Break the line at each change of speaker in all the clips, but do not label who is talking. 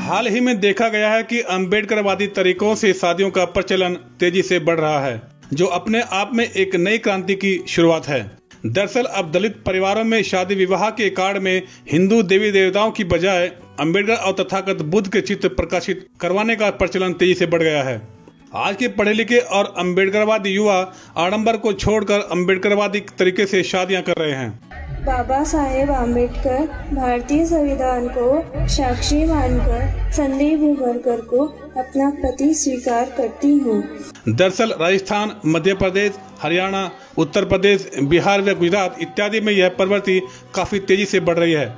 हाल ही में देखा गया है कि अम्बेडकरवादी तरीकों से शादियों का प्रचलन तेजी से बढ़ रहा है, जो अपने आप में एक नई क्रांति की शुरुआत है। दरअसल अब दलित परिवारों में शादी विवाह के कार्ड में हिंदू देवी देवताओं की बजाय अम्बेडकर और तथागत बुद्ध के चित्र प्रकाशित करवाने का प्रचलन तेजी से बढ़ गया है। आज के पढ़े लिखे और अम्बेडकरवादी युवा आडंबर को छोड़कर अम्बेडकरवादी तरीके से शादियां कर रहे हैं।
बाबा साहेब आम्बेडकर भारतीय संविधान को साक्षी मानकर संदीप उमरकर को अपना पति स्वीकार करती हूँ।
दरअसल राजस्थान, मध्य प्रदेश, हरियाणा, उत्तर प्रदेश, बिहार व गुजरात इत्यादि में यह प्रवृत्ति काफी तेजी से बढ़ रही है।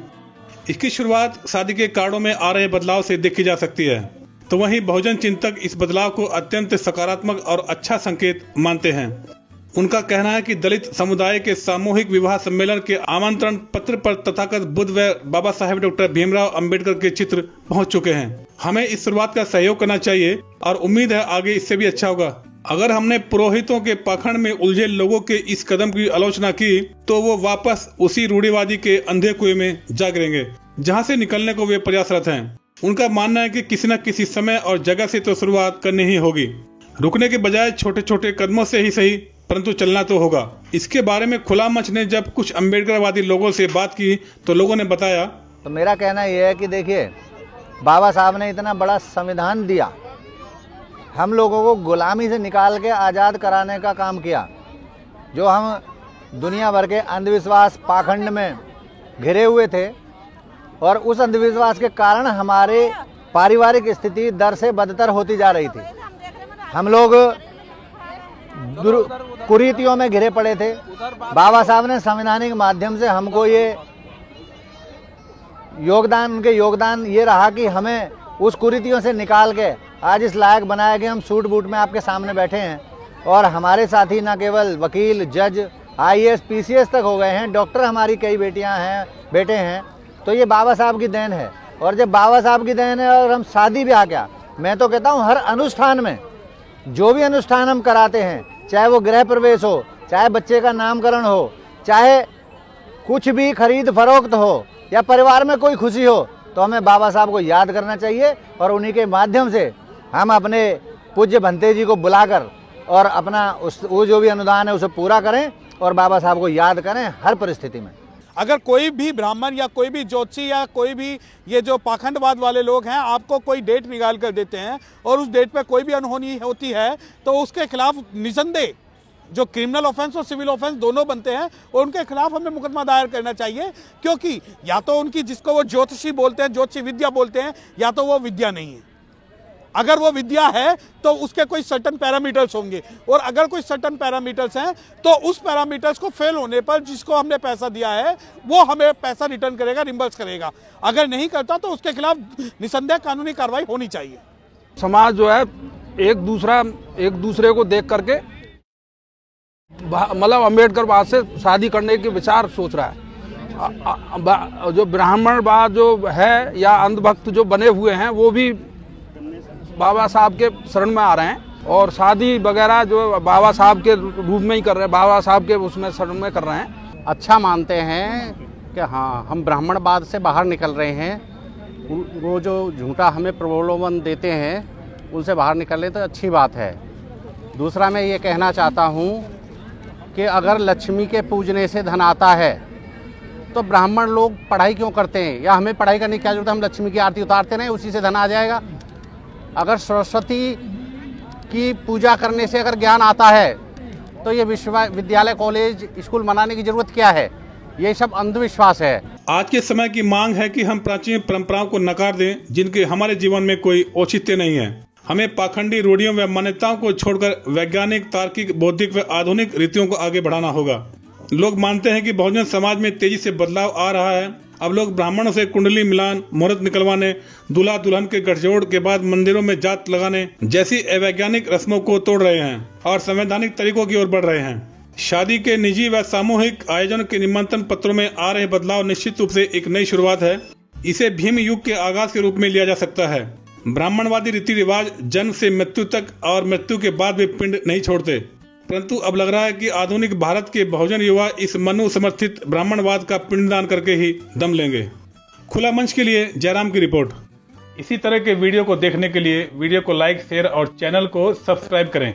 इसकी शुरुआत शादी के कार्डों में आ रहे बदलाव से देखी जा सकती है, तो वहीं बहुजन चिंतक इस बदलाव को अत्यंत सकारात्मक और अच्छा संकेत मानते हैं। उनका कहना है कि दलित समुदाय के सामूहिक विवाह सम्मेलन के आमंत्रण पत्र पर तथागत बुद्ध व बाबा साहेब डॉक्टर भीमराव अंबेडकर के चित्र पहुंच चुके हैं। हमें इस शुरुआत का सहयोग करना चाहिए और उम्मीद है आगे इससे भी अच्छा होगा। अगर हमने पुरोहितों के पाखंड में उलझे लोगों के इस कदम की आलोचना की तो वो वापस उसी रूढ़िवादी के अंधे कुएं में जा गिरेंगे, जहाँ से निकलने को वे प्रयासरत हैं। उनका मानना है कि किसी न किसी समय और जगह से तो शुरुआत करनी ही होगी। रुकने के बजाय छोटे छोटे कदमों से ही सही, परंतु चलना तो होगा। इसके बारे में खुला मंच ने जब कुछ अम्बेडकरवादी लोगों से बात की तो लोगों ने बताया,
तो मेरा कहना यह है कि देखिए, बाबा साहब ने इतना बड़ा संविधान दिया, हम लोगों को गुलामी से निकाल के आज़ाद कराने का काम किया। जो हम दुनिया भर के अंधविश्वास पाखंड में घिरे हुए थे और उस अंधविश्वास के कारण हमारे पारिवारिक स्थिति दर से बदतर होती जा रही थी। हम लोग कुरीतियों में घिरे पड़े थे। बाबा साहब ने संवैधानिक माध्यम से हमको ये योगदान ये रहा कि हमें उस कुरीतियों से निकाल के आज इस लायक बनाया कि हम सूट बूट में आपके सामने बैठे हैं। और हमारे साथी न केवल वकील, जज, IAS, PCS तक हो गए हैं, डॉक्टर हमारी कई बेटियां हैं, बेटे हैं। तो ये बाबा साहब की देन है। और जब बाबा साहब की देन है और हम शादी ब्याह क्या, मैं तो कहता हूँ हर अनुष्ठान में जो भी अनुष्ठान हम कराते हैं, चाहे वो गृह प्रवेश हो, चाहे बच्चे का नामकरण हो, चाहे कुछ भी खरीद फरोख्त हो या परिवार में कोई खुशी हो, तो हमें बाबा साहब को याद करना चाहिए और उन्हीं के माध्यम से हम अपने पूज्य भंते जी को बुलाकर और अपना वो जो भी अनुदान है उसे पूरा करें और बाबा साहब को याद करें हर परिस्थिति में।
अगर कोई भी ब्राह्मण या कोई भी ज्योतिषी या कोई भी ये जो पाखंडवाद वाले लोग हैं आपको कोई डेट निकाल कर देते हैं और उस डेट पे कोई भी अनहोनी होती है तो उसके खिलाफ निसंदेह जो क्रिमिनल ऑफेंस और सिविल ऑफेंस दोनों बनते हैं और उनके खिलाफ हमें मुकदमा दायर करना चाहिए, क्योंकि या तो उनकी जिसको वो ज्योतिषी बोलते हैं, ज्योतिषी विद्या बोलते हैं, या तो वो विद्या नहीं है। अगर वो विद्या है तो उसके कोई सर्टन पैरामीटर्स होंगे और अगर कोई सर्टन पैरामीटर्स हैं तो उस पैरामीटर्स को फेल होने पर जिसको हमने पैसा दिया है वो हमें पैसा रिटर्न करेगा, रिम्बर्स करेगा। अगर नहीं करता तो उसके खिलाफ निसंदेह कानूनी कार्रवाई होनी चाहिए।
समाज जो है एक दूसरे को देख करके मतलब अम्बेडकरवाद से शादी करने के विचार सोच रहा है। जो ब्राह्मणवाद जो है या अंधभक्त जो बने हुए हैं वो भी बाबा साहब के शरण में आ रहे हैं और शादी वगैरह जो बाबा साहब के रूप में ही कर रहे हैं, बाबा साहब के उसमें शरण में कर रहे हैं।
अच्छा मानते हैं कि हाँ, हम ब्राह्मणवाद से बाहर निकल रहे हैं। वो जो झूठा हमें प्रलोभन देते हैं उनसे बाहर निकल रहे तो अच्छी बात है। दूसरा मैं ये कहना चाहता हूँ कि अगर लक्ष्मी के पूजने से धन आता है तो ब्राह्मण लोग पढ़ाई क्यों करते हैं, या हमें पढ़ाई करने की क्या जरूरत है? हम लक्ष्मी की आरती उतारते रहें, उसी से धन आ जाएगा। अगर सरस्वती की पूजा करने से अगर ज्ञान आता है तो ये विश्वविद्यालय, कॉलेज, स्कूल बनाने की जरूरत क्या है? ये सब अंधविश्वास है।
आज के समय की मांग है कि हम प्राचीन परंपराओं को नकार दें जिनके हमारे जीवन में कोई औचित्य नहीं है। हमें पाखंडी रूढ़ियों व मान्यताओं को छोड़कर वैज्ञानिक, तार्किक, बौद्धिक व आधुनिक रीतियों को आगे बढ़ाना होगा। लोग मानते हैं कि बहुजन समाज में तेजी से बदलाव आ रहा है। अब लोग ब्राह्मणों से कुंडली मिलान, मुहूर्त निकलवाने, दूल्हा दुल्हन के गठजोड़ के बाद मंदिरों में जात लगाने जैसी अवैज्ञानिक रस्मों को तोड़ रहे हैं और संवैधानिक तरीकों की ओर बढ़ रहे हैं। शादी के निजी व सामूहिक आयोजन के निमंत्रण पत्रों में आ रहे बदलाव निश्चित रूप से एक नई शुरुआत है। इसे भीम युग के आगाज के रूप में लिया जा सकता है। ब्राह्मणवादी रीति रिवाज जन्म से मृत्यु तक और मृत्यु के बाद भी पिंड नहीं छोड़ते, परंतु अब लग रहा है कि आधुनिक भारत के बहुजन युवा इस मनु समर्थित ब्राह्मणवाद का पिंडदान करके ही दम लेंगे। खुला मंच के लिए जयराम की रिपोर्ट। इसी तरह के वीडियो को देखने के लिए वीडियो को लाइक, शेयर और चैनल को सब्सक्राइब करें।